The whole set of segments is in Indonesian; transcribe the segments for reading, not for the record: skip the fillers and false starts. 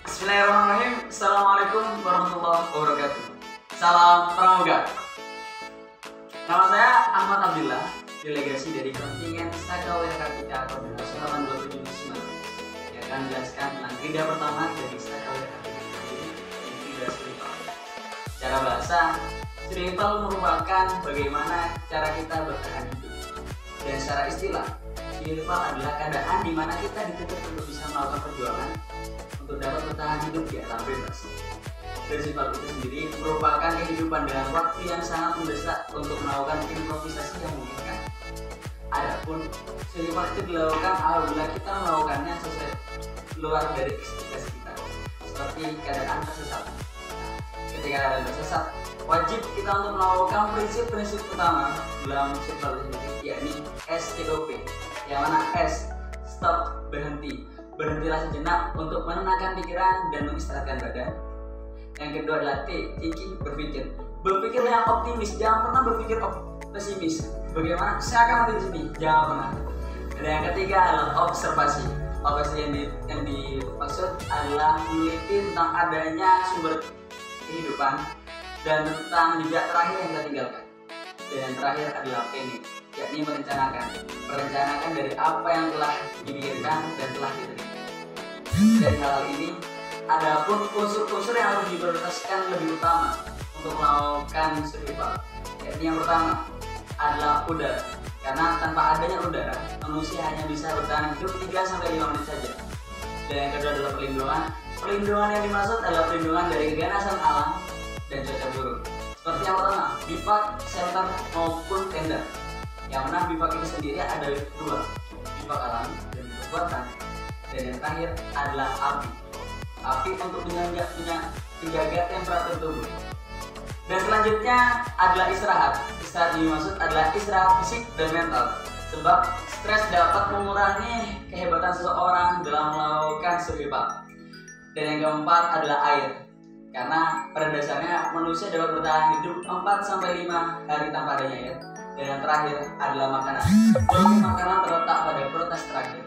Bismillahirrahmanirrahim. Assalamualaikum warahmatullahi wabarakatuh. Salam pramuka. Nama saya Ahmad Abdillah, delegasi dari kontingen Sakawira Kartika Koordinasi 87 yang akan menjelaskan tentang krida pertama dari Sakawira Kartika, yaitu krida spiritual. Secara bahasa, spiritual merupakan bagaimana cara kita bertahan hidup. Dan secara istilah, spiritual adalah keadaan di mana kita dituntut untuk bisa melakukan perjuangan untuk dapat bertahan hidup di alam bebas. Prinsipal itu sendiri merupakan kehidupan dengan waktu yang sangat mendesak untuk melakukan improvisasi yang memungkinkan. Adapun prinsipal itu dilakukan apabila kita melakukannya sesuai luar dari ekspektasi kita, seperti keadaan tersesat. Ketika keadaan tersesat, wajib kita untuk melakukan prinsip-prinsip utama dalam prinsipal itu sendiri, yakni STOP, yang mana S, stop, berhenti. Berhentilah sejenak untuk menenangkan pikiran dan mengistirahatkan badan. Yang kedua adalah T, thinking, berpikir. Berpikir yang optimis, jangan pernah berpikir pesimis. Bagaimana saya akan mati di sini, jangan pernah. Dan yang ketiga adalah observasi. Observasi yang dimaksud adalah meneliti tentang adanya sumber kehidupan dan tentang jejak terakhir yang kita tinggalkan. Dan yang terakhir adalah planning, yakni merencanakan dari apa yang telah dipikirkan dan telah diterima. Dari hal ini, adapun unsur-unsur yang harus diprioritaskan lebih utama untuk melakukan survival, yakni yang pertama adalah udara, karena tanpa adanya udara, manusia hanya bisa bertahan hidup 3-5 menit saja. Dan yang kedua adalah perlindungan yang dimaksud adalah perlindungan dari keganasan alam dan cuaca buruk. Seperti yang pertama, bivak, shelter maupun tenda. Yang mana bivak ini sendiri ada dua, bivak alami dan bivak buatan. Dan yang terakhir adalah api untuk menjaga temperatur tubuh. Dan selanjutnya adalah istirahat. Istirahat yang dimaksud adalah istirahat fisik dan mental, sebab stres dapat mengurangi kehebatan seseorang dalam melakukan survival. Dan yang keempat adalah air, karena pada dasarnya manusia dapat bertahan hidup 4-5 hari tanpa adanya air. Dan yang terakhir adalah makanan. Walaupun makanan terletak pada prioritas terakhir,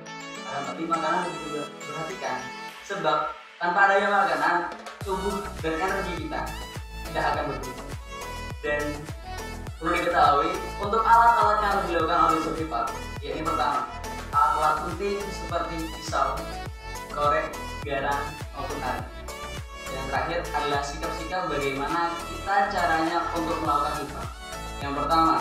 tapi makanan harus diperhatikan, sebab tanpa adanya makanan, tubuh dan energi kita tidak akan berfungsi. Dan perlu diketahui, untuk alat-alat yang harus dilakukan oleh survival, yakni pertama, alat penting seperti pisau, korek, garam, maupun air. Yang terakhir adalah sikap-sikap bagaimana kita caranya untuk melakukan survival. Yang pertama,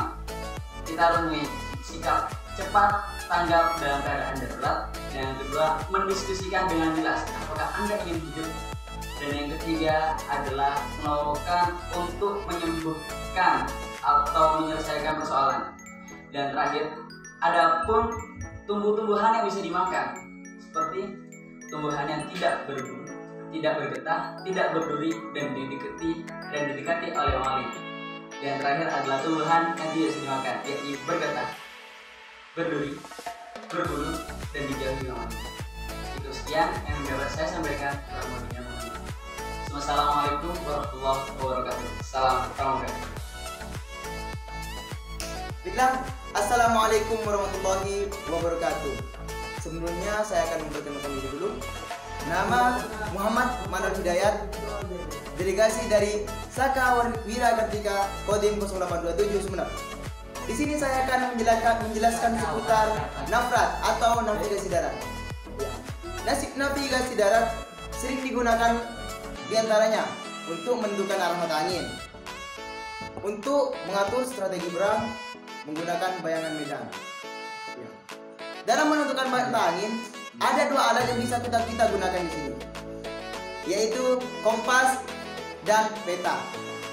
kita harus memiliki sikap cepat tanggap dalam keadaan darurat. Dan yang kedua, mendiskusikan dengan jelas apakah Anda ingin hidup. Dan yang ketiga adalah melakukan untuk menyembuhkan atau menyelesaikan persoalan. Dan terakhir, adapun tumbuh-tumbuhan yang bisa dimakan, seperti tumbuhan yang tidak berbulu, tidak bergetah, tidak berduri, dan didekati oleh orang lain. Dan terakhir adalah tumbuhan yang tidak bisa dimakan, yakni bergetah, berduri, berbulu, dan dijauhi orang lain. Itu sekian yang dapat saya sampaikan. Wassalamualaikum warahmatullahi wabarakatuh. Salam pramuka. Baiklah, assalamualaikum warahmatullahi wabarakatuh. Sebelumnya saya akan memperkenalkan diri dulu. Nama Muhammad Manur Hidayat, delegasi dari Sakawira Kartika Kodim 0827 Sumeneb. Di sini saya akan menjelaskan seputar nafrat atau navigasi darat. Navigasi darat sering digunakan diantaranya untuk menentukan arah mata angin, untuk mengatur strategi perang menggunakan bayangan medan. Dalam menentukan mata angin, ada dua alat yang bisa kita gunakan di sini, yaitu kompas dan peta.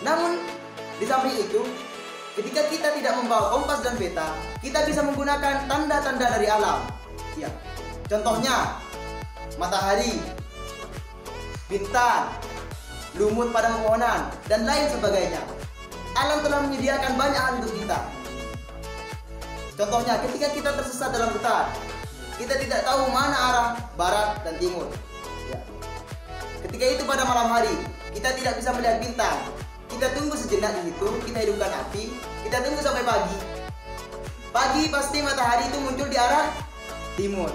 Namun di samping itu, ketika kita tidak membawa kompas dan peta, kita bisa menggunakan tanda-tanda dari alam. Ya, contohnya matahari, bintang, lumut pada pepohonan, dan lain sebagainya. Alam telah menyediakan banyak hal untuk kita. Contohnya, ketika kita tersesat dalam hutan, kita tidak tahu mana arah barat dan timur. Ya. Ketika itu pada malam hari, kita tidak bisa melihat bintang. Kita tunggu sejenak di situ, kita hidupkan api, kita tunggu sampai pagi. Pagi pasti matahari itu muncul di arah timur.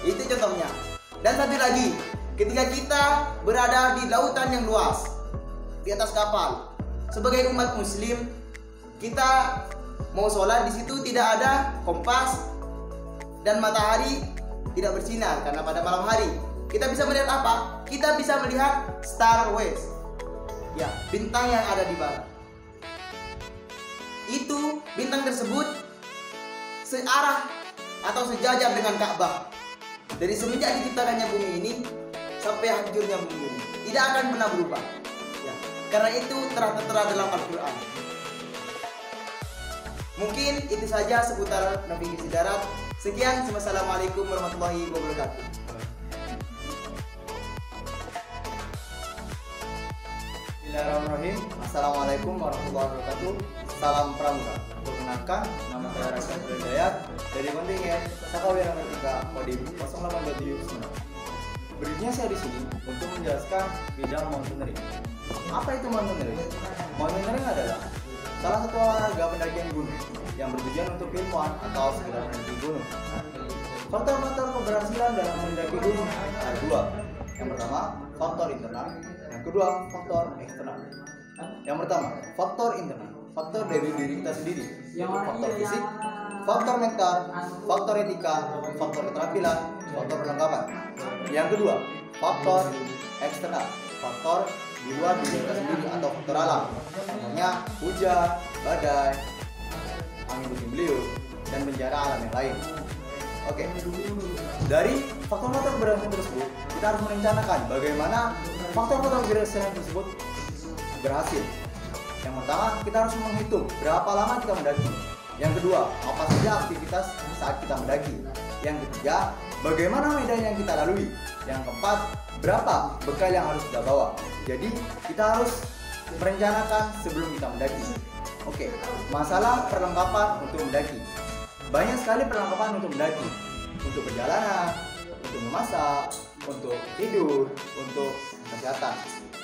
Itu contohnya. Dan satu lagi, ketika kita berada di lautan yang luas, di atas kapal, sebagai umat muslim, kita mau sholat di situ tidak ada kompas dan matahari tidak bersinar karena pada malam hari. Kita bisa melihat apa? Kita bisa melihat star west, ya, bintang yang ada di barat. Itu bintang tersebut searah atau sejajar dengan Ka'bah. Dari semenjak diciptakannya bumi ini sampai hancurnya bumi ini tidak akan pernah berubah. Ya, karena itu tertera dalam Al-Quran. Mungkin itu saja seputar navigasi darat. Sekian, wassalamualaikum warahmatullahi wabarakatuh. Bismillahirrahmanirrahim. Assalamualaikum warahmatullahi wabarakatuh. Salam Pramuka. Perkenalkan, nama saya Raisa Hidayat dari kontingen Sakawira Kartika Kodim 0827 Berikutnya saya di sini untuk menjelaskan bidang mountaineering. Apa itu mountaineering? Mountaineering adalah salah satu olahraga pendakian gunung yang bertujuan untuk keilmuan atau sekedar mendaki gunung. Faktor-faktor keberhasilan dalam mendaki gunung ada dua. Yang pertama, faktor internal. Yang kedua, faktor eksternal. Yang pertama, faktor internal. Faktor dari diri kita sendiri, yaitu faktor fisik, faktor mental, faktor etika, faktor keterampilan, faktor perlengkapan. Yang kedua, faktor eksternal. Faktor di luar diri kita sendiri atau faktor alam. Contohnya hujan, badai, angin puting beliung, dan bencana alam yang lain. Oke, dari faktor-faktor keberhasilan tersebut, kita harus merencanakan bagaimana faktor-faktor keberhasilan tersebut berhasil. Yang pertama, kita harus menghitung berapa lama kita mendaki. Yang kedua, apa saja aktivitas saat kita mendaki. Yang ketiga, bagaimana medan yang kita lalui. Yang keempat, berapa bekal yang harus kita bawa. Jadi, kita harus merencanakan sebelum kita mendaki. Oke, masalah perlengkapan untuk mendaki. Banyak sekali perlengkapan untuk mendaki. Untuk perjalanan, untuk memasak, untuk tidur, untuk kesehatan.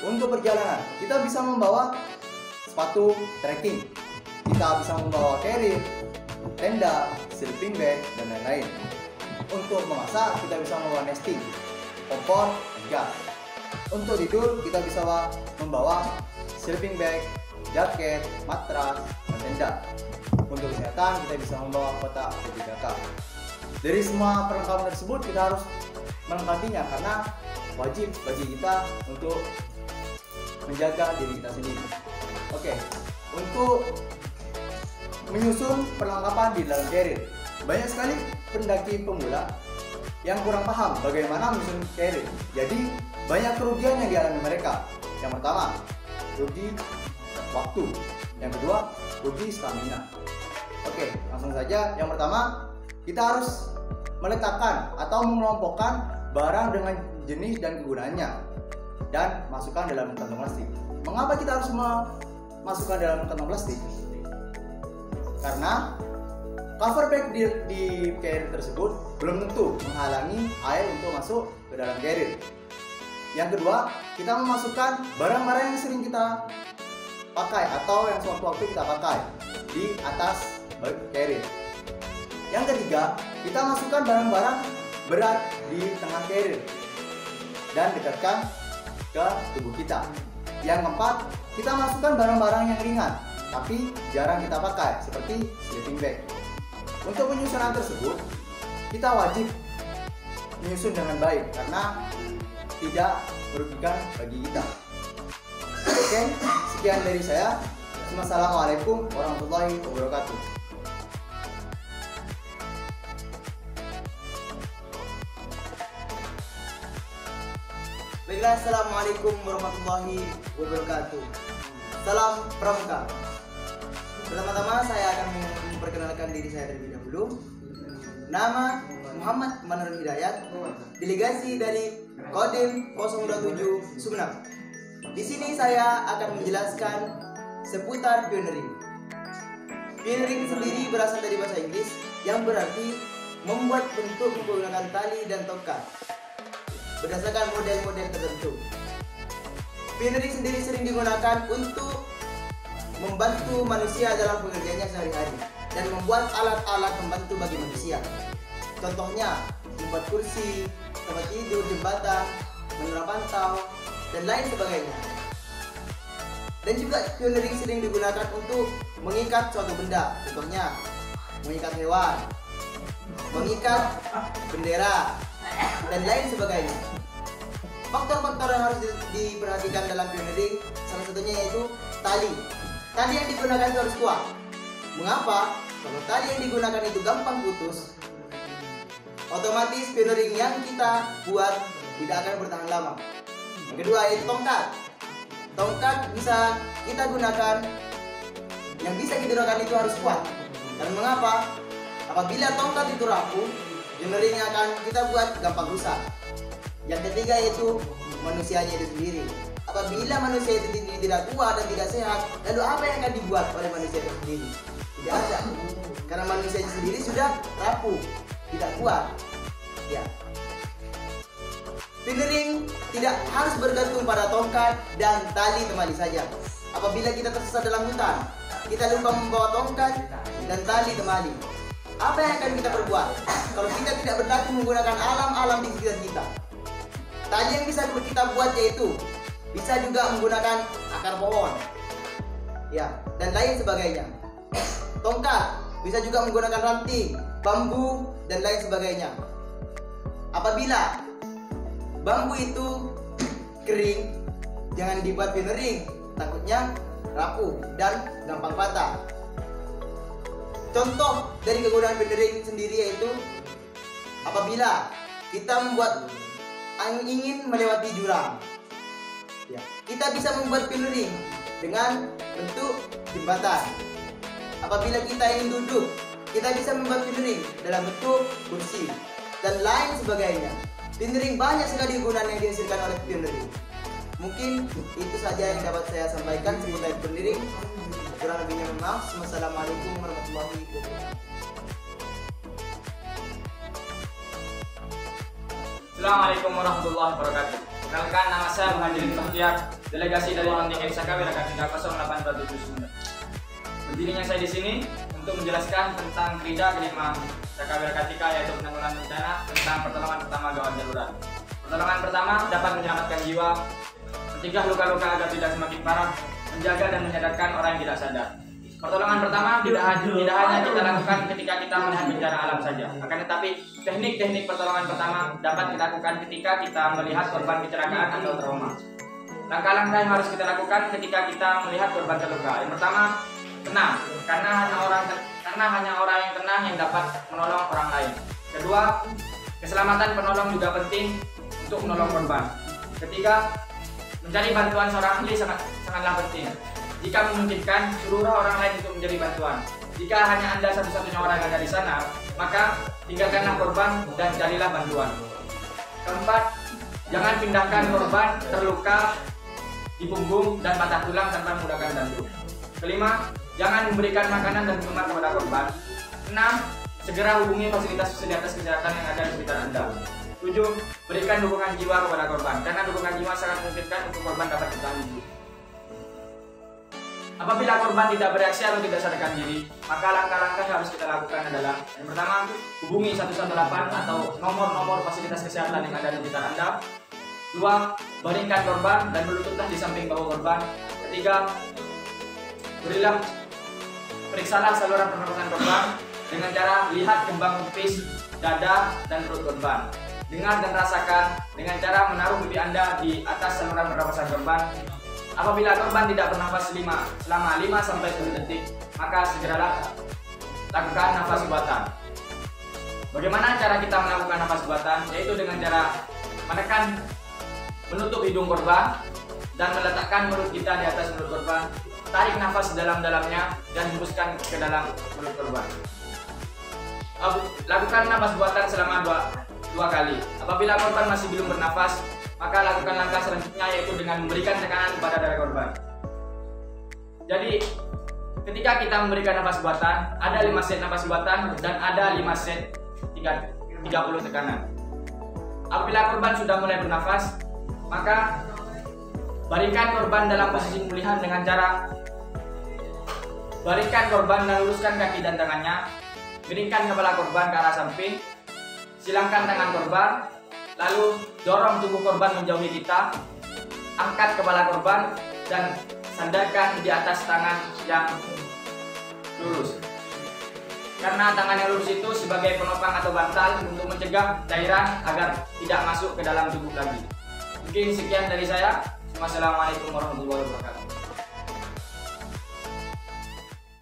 Untuk perjalanan, kita bisa membawa sepatu trekking, kita bisa membawa carrier, tenda, sleeping bag, dan lain-lain. Untuk memasak, kita bisa membawa nesting, kompor, gas. Untuk tidur, kita bisa membawa sleeping bag, jaket, matras, dan tenda. Untuk kesehatan, kita bisa membawa kotak P3K. Dari semua perlengkapan tersebut, kita harus melengkapinya karena wajib bagi kita untuk menjaga diri kita sendiri. Oke, untuk menyusun perlengkapan di dalam carrier, banyak sekali pendaki pemula yang kurang paham bagaimana menyusun carrier. Jadi banyak kerugian yang dialami mereka. Yang pertama, rugi waktu. Yang kedua, rugi stamina. Oke, langsung saja. Yang pertama, kita harus meletakkan atau mengelompokkan barang dengan jenis dan kegunaannya dan masukkan dalam kantong plastik. Mengapa kita harus masukkan dalam kantong plastik? Karena cover bag di carrier tersebut belum tentu menghalangi air untuk masuk ke dalam carrier. Yang kedua, kita memasukkan barang-barang yang sering kita pakai atau yang sewaktu-waktu kita pakai di atas carrier. Yang ketiga, kita masukkan barang-barang berat di tengah carrier dan dekatkan ke tubuh kita. Yang keempat, kita masukkan barang-barang yang ringan tapi jarang kita pakai seperti sleeping bag. Untuk penyusunan tersebut, kita wajib menyusun dengan baik karena tidak merugikan bagi kita. Oke, sekian dari saya. Wassalamualaikum warahmatullahi wabarakatuh. Baiklah, assalamualaikum warahmatullahi wabarakatuh. Salam Pramuka. Pertama-tama saya akan memperkenalkan diri saya terlebih dahulu. Nama Muhammad Manurul Hidayat, delegasi dari Kodim 027 Sumeneb. Di sini saya akan menjelaskan seputar pioneering. Pioneering sendiri berasal dari bahasa Inggris yang berarti membuat bentuk menggunakan tali dan tongkat berdasarkan model-model tertentu. Pioneering sendiri sering digunakan untuk membantu manusia dalam pekerjaannya sehari-hari dan membuat alat-alat pembantu bagi manusia. Contohnya, membuat kursi, tempat tidur, jembatan, menara pantau, dan lain sebagainya. Dan juga pioneering sering digunakan untuk mengikat suatu benda, contohnya mengikat hewan, mengikat bendera, dan lain sebagainya. Faktor-faktor yang harus diperhatikan dalam pioneering salah satunya yaitu tali. Tali yang digunakan itu harus kuat. Mengapa? Kalau tali yang digunakan itu gampang putus, otomatis pioneering yang kita buat tidak akan bertahan lama. Yang kedua yaitu tongkat. Tongkat bisa kita gunakan, yang bisa kita gunakan itu harus kuat. Dan mengapa? Apabila tongkat itu rapuh, pioneeringnya akan kita buat gampang rusak. Yang ketiga yaitu manusianya itu sendiri. Apabila manusia itu tidak kuat dan tidak sehat, lalu apa yang akan dibuat oleh manusia itu sendiri? Tidak ada. Karena manusia itu sendiri sudah rapuh, tidak kuat. Ya. Pioneering tidak harus bergantung pada tongkat dan tali temali saja. Apabila kita tersesat dalam hutan, kita lupa membawa tongkat dan tali temali, apa yang akan kita perbuat? Kalau kita tidak berlaku menggunakan alam-alam di sekitar kita, tali yang bisa kita buat yaitu bisa juga menggunakan akar pohon, ya, dan lain sebagainya. Tongkat bisa juga menggunakan ranting, bambu, dan lain sebagainya. Apabila bambu itu kering, jangan dibuat pioneering, takutnya rapuh dan gampang patah. Contoh dari kegunaan pioneering sendiri yaitu apabila kita ingin melewati jurang, ya, kita bisa membuat pioneering dengan bentuk jembatan. Apabila kita ingin duduk, kita bisa membuat pioneering dalam bentuk kursi dan lain sebagainya. Pioneering banyak sekali kegunaan yang dihasilkan oleh pioneering. Mungkin itu saja yang dapat saya sampaikan seputar pioneering. Kurang lebihnya mohon maaf. Wassalamualaikum warahmatullahi wabarakatuh. Assalamualaikum warahmatullahi wabarakatuh. Kenalkan, nama saya Muhajirin Bahtiar, delegasi dari kontingen Saka Wirakatika 0879. Berdirinya saya di sini untuk menjelaskan tentang krida kelima Saka Wirakatika, yaitu penanggulangan bencana tentang pertolongan pertama gawat darurat. Pertolongan pertama dapat menyelamatkan jiwa, mencegah luka-luka agar tidak semakin parah, menjaga dan menyadarkan orang yang tidak sadar. Pertolongan pertama tidak hanya kita lakukan ketika kita melihat bencana alam saja, akan tetapi teknik-teknik pertolongan pertama dapat dilakukan ketika kita melihat korban kecelakaan atau trauma. Langkah-langkah yang harus kita lakukan ketika kita melihat korban terluka. Yang pertama, tenang, karena hanya orang yang tenang yang dapat menolong orang lain. Kedua, keselamatan penolong juga penting untuk menolong korban. Ketiga, mencari bantuan seorang ahli sangatlah penting. Jika memungkinkan, suruhlah orang lain untuk menjadi bantuan. Jika hanya Anda satu-satunya orang yang ada di sana, maka tinggalkanlah korban dan carilah bantuan. Keempat, jangan pindahkan korban terluka di punggung dan patah tulang tanpa menggunakan bantu. Kelima, jangan memberikan makanan dan minuman kepada korban. 6. Segera hubungi fasilitas kesehatan yang ada di sekitar Anda. 7. Berikan dukungan jiwa kepada korban, karena dukungan jiwa sangat memungkinkan untuk korban dapat bertahan hidup. Apabila korban tidak bereaksi atau tidak sadarkan diri, maka langkah-langkah yang harus kita lakukan adalah: yang pertama, hubungi 118 atau nomor-nomor fasilitas kesehatan yang ada di sekitar Anda. 2. Baringkan korban dan berlututlah di samping bahu korban. 3. Periksalah saluran pernapasan korban dengan cara lihat kembang kupis, dada, dan perut korban. Dengar dan rasakan dengan cara menaruh pipi Anda di atas saluran pernapasan korban. Apabila korban tidak bernafas selama 5-10 detik, maka segeralah lakukan nafas buatan. Bagaimana cara kita melakukan nafas buatan? Yaitu dengan cara menutup hidung korban dan meletakkan mulut kita di atas mulut korban. Tarik nafas dalam-dalamnya dan hembuskan ke dalam mulut korban. Lakukan nafas buatan selama dua kali. Apabila korban masih belum bernafas, maka lakukan langkah selanjutnya, yaitu dengan memberikan tekanan pada dada korban. Jadi, ketika kita memberikan nafas buatan, ada 5 set nafas buatan dan ada 5 set 30 tekanan. Apabila korban sudah mulai bernafas, maka baringkan korban dalam posisi pemulihan dengan cara baringkan korban dan luruskan kaki dan tangannya, miringkan kepala korban ke arah samping, silangkan tangan korban, Lalu dorong tubuh korban menjauhi kita, angkat kepala korban dan sandarkan di atas tangan yang lurus. Karena tangan yang lurus itu sebagai penopang atau bantal untuk mencegah cairan agar tidak masuk ke dalam tubuh lagi. Mungkin sekian dari saya. Wassalamualaikum warahmatullahi wabarakatuh.